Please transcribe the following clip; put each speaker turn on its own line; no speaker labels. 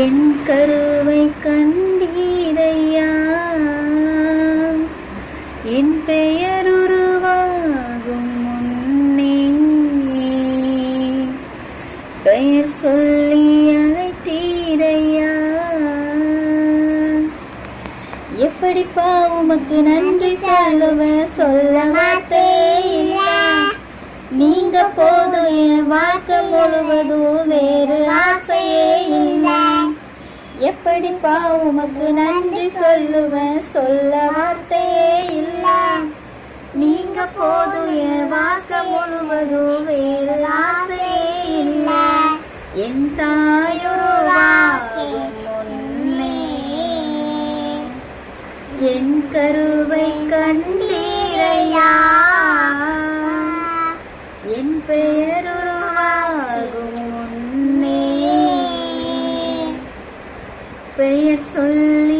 என் கருவை கண்டீரையா, என் பெயர் உருவாகும் முன்னே பெயர் சொல்லி அழைத்தீரையா. எப்படிப்பா உமக்கு நன்றி சொல்லுவேன், சொல்ல மாட்டேன். நீங்க போதும் என் வாழ்க்கை முழுவதும், வேறு ஆசையே இல்லை. எப்படிப்பா உமக்கு நன்றி சொல்லுவேன், சொல்ல வார்த்தையே இல்லை. நீங்க போதும் என் வாழ்க்கை முழுவதும், வேறு ஆசையே இல்லை. என் தாயுருவாகும் முன்னே என் கருவை கண்டீரையா, என் பெயர் உருவாகும் முன்னே பெயர் சொல்லி